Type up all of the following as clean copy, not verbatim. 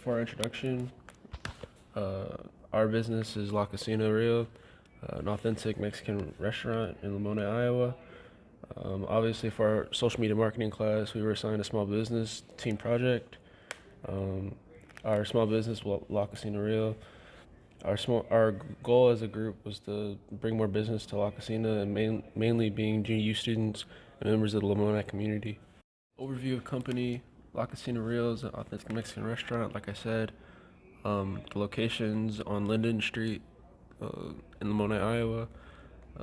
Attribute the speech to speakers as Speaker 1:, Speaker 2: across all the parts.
Speaker 1: For our introduction, our business is La Cocina Real, an authentic Mexican restaurant in Lamona, Iowa. Obviously, for our social media marketing class, we were assigned a small business team project. Um, our small business, La Cocina Real, our goal as a group was to bring more business to La Cocina, and mainly being GU students and members of the Lamona community. Overview of company: La Cocina Real is an authentic Mexican restaurant, like I said. The location's on Linden Street in Lamona, Iowa.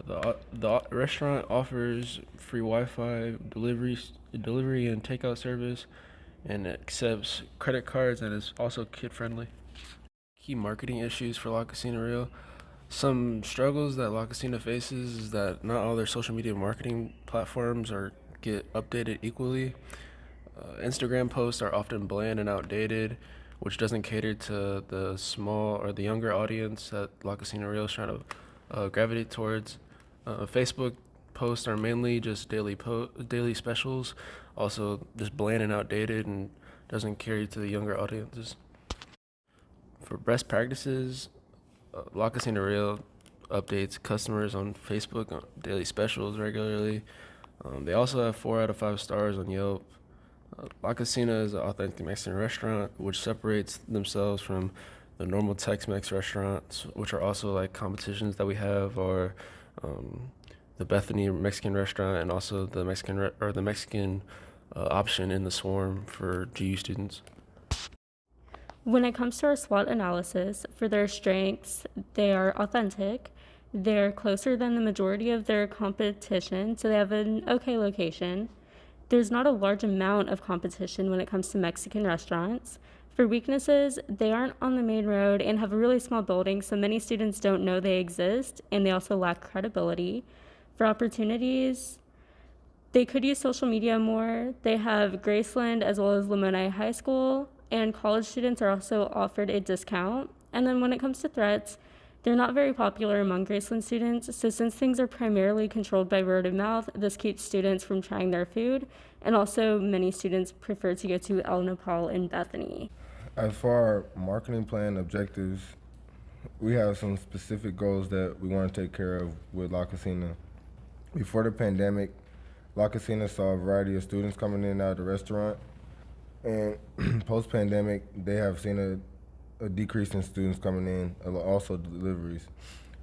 Speaker 1: The restaurant offers free Wi-Fi, delivery and takeout service, and accepts credit cards, and is also kid friendly. Key marketing issues for La Cocina Real. Some struggles that La Cocina faces is that not all their social media marketing platforms are get updated equally. Instagram posts are often bland and outdated, which doesn't cater to the small or the younger audience that La Cocina Real is trying to gravitate towards. Facebook posts are mainly just daily specials, also just bland and outdated, and doesn't cater to the younger audiences. For best practices, La Cocina Real updates customers on Facebook on daily specials regularly. They also have 4 out of 5 stars on Yelp. La Cocina is an authentic Mexican restaurant, which separates themselves from the normal Tex-Mex restaurants, which are also like competitions that we have, or um, the Bethany Mexican restaurant, and also the Mexican option in the Swarm for GU students.
Speaker 2: When it comes to our SWOT analysis, for their strengths, they are authentic. They're closer than the majority of their competition, so they have an okay location. There's not a large amount of competition when it comes to Mexican restaurants. For weaknesses, they aren't on the main road and have a really small building, so many students don't know they exist, and they also lack credibility. For opportunities, they could use social media more. They have Graceland as well as Lamoni High School, and college students are also offered a discount. And then when it comes to threats, they're not very popular among Graceland students, so since things are primarily controlled by word of mouth, this keeps students from trying their food, and also many students prefer to go to El Nopal in Bethany.
Speaker 3: As for our marketing plan objectives, we have some specific goals that we want to take care of with La Cocina. Before the pandemic, La Cocina saw a variety of students coming in and out of the restaurant, and post-pandemic, they have seen a decrease in students coming in, also deliveries,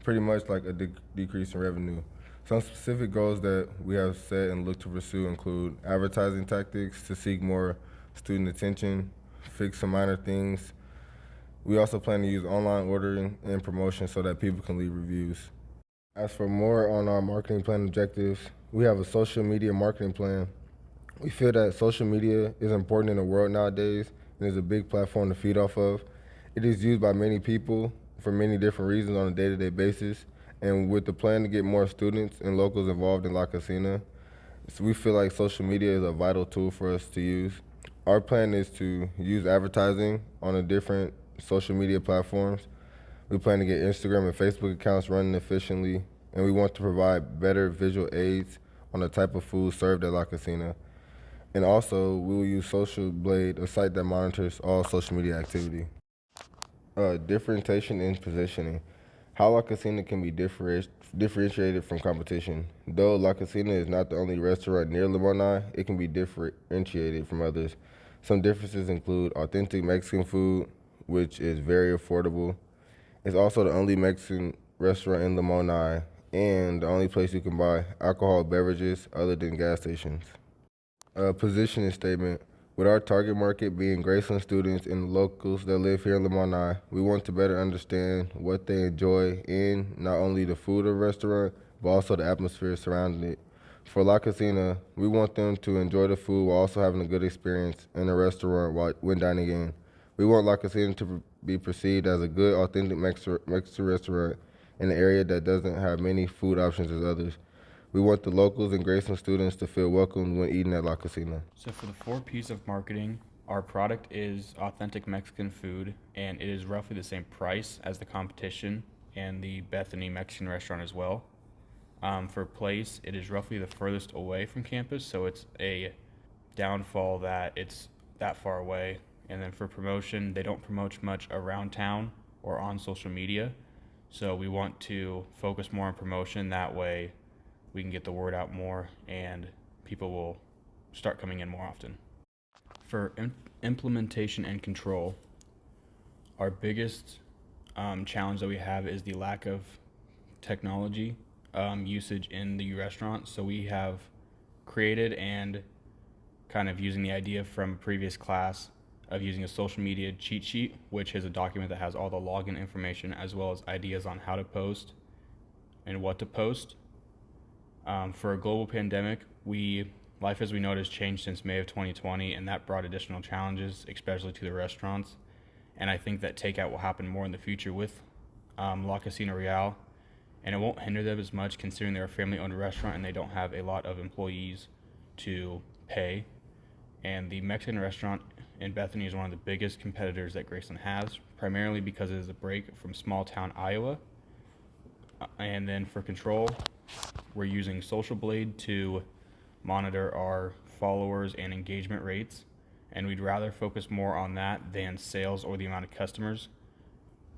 Speaker 3: pretty much like a decrease in revenue. Some specific goals that we have set and look to pursue include advertising tactics to seek more student attention, fix some minor things. We also plan to use online ordering and promotion so that people can leave reviews. As for more on our marketing plan objectives, we have a social media marketing plan. We feel that social media is important in the world nowadays and is a big platform to feed off of. It is used by many people for many different reasons on a day-to-day basis, and with the plan to get more students and locals involved in La Cocina, so we feel like social media is a vital tool for us to use. Our plan is to use advertising on the different social media platforms. We plan to get Instagram and Facebook accounts running efficiently, and we want to provide better visual aids on the type of food served at La Cocina. And also, we will use Social Blade, a site that monitors all social media activity. Differentiation and positioning. How La Cocina can be differentiated from competition. Though La Cocina is not the only restaurant near Lamoni, it can be differentiated from others. Some differences include authentic Mexican food, which is very affordable. It's also the only Mexican restaurant in Lamoni and the only place you can buy alcoholic beverages other than gas stations. Positioning statement. With our target market being Graceland students and locals that live here in Lamoni, we want to better understand what they enjoy in not only the food of the restaurant, but also the atmosphere surrounding it. For La Cocina, we want them to enjoy the food while also having a good experience in the restaurant when dining in. We want La Cocina to be perceived as a good, authentic Mexican restaurant in an area that doesn't have many food options as others. We want the locals and Graceland students to feel welcomed when eating at La Cocina.
Speaker 4: So for the 4 P's of marketing, our product is authentic Mexican food, and it is roughly the same price as the competition and the Bethany Mexican restaurant as well. For place, it is roughly the furthest away from campus, so it's a downfall that it's that far away And then for promotion, they don't promote much around town or on social media. So we want to focus more on promotion. That way we can get the word out more and people will start coming in more often. For implementation and control, our biggest challenge that we have is the lack of technology usage in the restaurant. So we have created and kind of using the idea from a previous class of using a social media cheat sheet, which is a document that has all the login information as well as ideas on how to post and what to post. For a global pandemic, life as we know it has changed since May of 2020, and that brought additional challenges, especially to the restaurants. And I think that takeout will happen more in the future with La Cocina Real, and it won't hinder them as much considering they're a family-owned restaurant and they don't have a lot of employees to pay. And the Mexican restaurant in Bethany is one of the biggest competitors that Graceland has, primarily because it is a break from small-town Iowa. And then for control, we're using Social Blade to monitor our followers and engagement rates, and we'd rather focus more on that than sales or the amount of customers.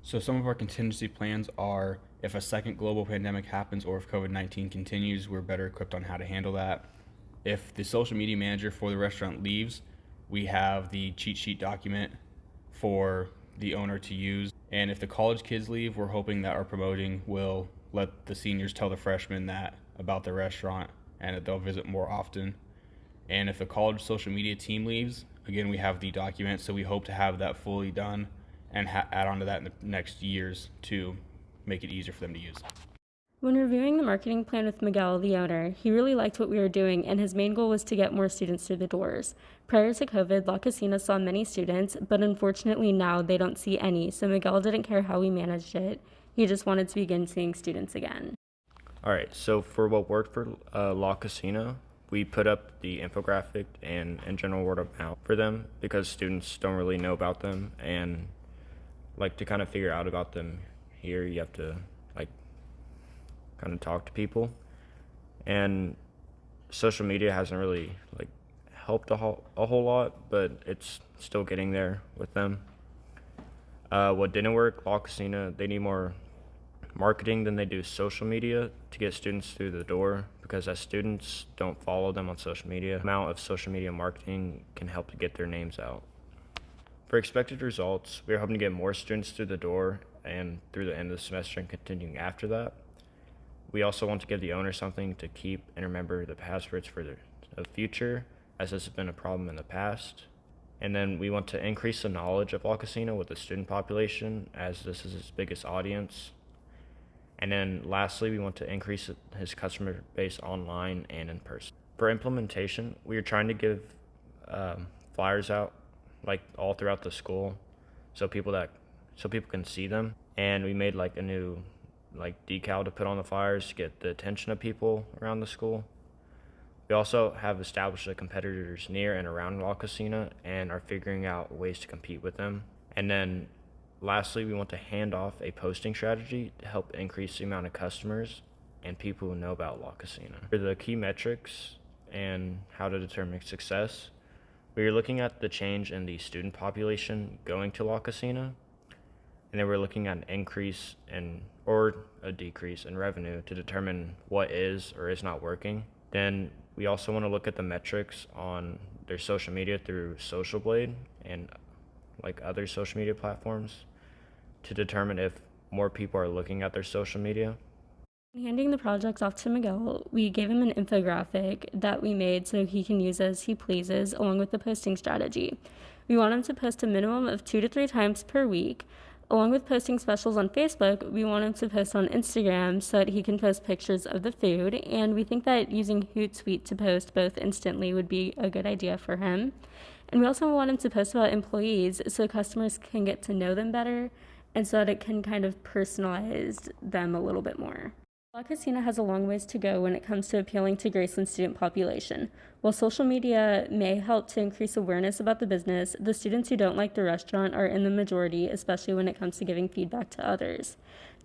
Speaker 4: So some of our contingency plans are if a second global pandemic happens or if COVID-19 continues, we're better equipped on how to handle that. If the social media manager for the restaurant leaves, we have the cheat sheet document for the owner to use. And if the college kids leave, we're hoping that our promoting will let the seniors tell the freshmen about the restaurant and that they'll visit more often. And if the college social media team leaves, again, we have the document, so we hope to have that fully done and add on to that in the next years to make it easier for them to use.
Speaker 2: When reviewing the marketing plan with Miguel, the owner, he really liked what we were doing, and his main goal was to get more students through the doors. Prior to COVID, La Cocina saw many students, but unfortunately now they don't see any, so Miguel didn't care how we managed it. He just wanted to begin seeing students again.
Speaker 5: All right, so for what worked for La Cocina, we put up the infographic and general word of mouth for them because students don't really know about them, and like to kind of figure out about them here, you have to kind of talk to people. And social media hasn't really helped a whole lot, but it's still getting there with them. What didn't work, La Cocina, they need more marketing than they do social media to get students through the door, because as students don't follow them on social media, the amount of social media marketing can help to get their names out. For expected results, we are hoping to get more students through the door and through the end of the semester and continuing after that. We also want to give the owner something to keep and remember the passwords for the future, as this has been a problem in the past. And then we want to increase the knowledge of La Cocina with the student population, as this is his biggest audience. And then lastly, we want to increase his customer base online and in person. For implementation, we are trying to give flyers out all throughout the school so people can see them. And we made a new decal to put on the flyers to get the attention of people around the school. We also have established the competitors near and around La Cocina and are figuring out ways to compete with them. And then lastly, we want to hand off a posting strategy to help increase the amount of customers and people who know about La Cocina. For the key metrics and how to determine success, we are looking at the change in the student population going to La Cocina, and then we're looking at an increase or a decrease in revenue to determine what is or is not working. Then we also want to look at the metrics on their social media through Social Blade and other social media platforms to determine if more people are looking at their social media.
Speaker 2: Handing the projects off to Miguel, we gave him an infographic that we made so he can use as he pleases, along with the posting strategy. We want him to post a minimum of 2 to 3 times per week. Along with posting specials on Facebook, we want him to post on Instagram so that he can post pictures of the food, and we think that using Hootsuite to post both instantly would be a good idea for him. And we also want him to post about employees so customers can get to know them better and so that it can kind of personalize them a little bit more. La Cocina has a long ways to go when it comes to appealing to Graceland's student population. While social media may help to increase awareness about the business, the students who don't like the restaurant are in the majority, especially when it comes to giving feedback to others.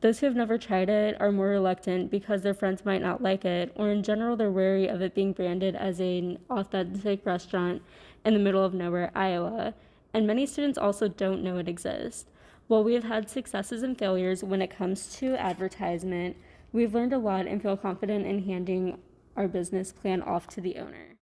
Speaker 2: Those who have never tried it are more reluctant because their friends might not like it, or in general they're wary of it being branded as an authentic restaurant in the middle of nowhere, Iowa. and many students also don't know it exists. While we have had successes and failures when it comes to advertisement, we've learned a lot and feel confident in handing our business plan off to the owner.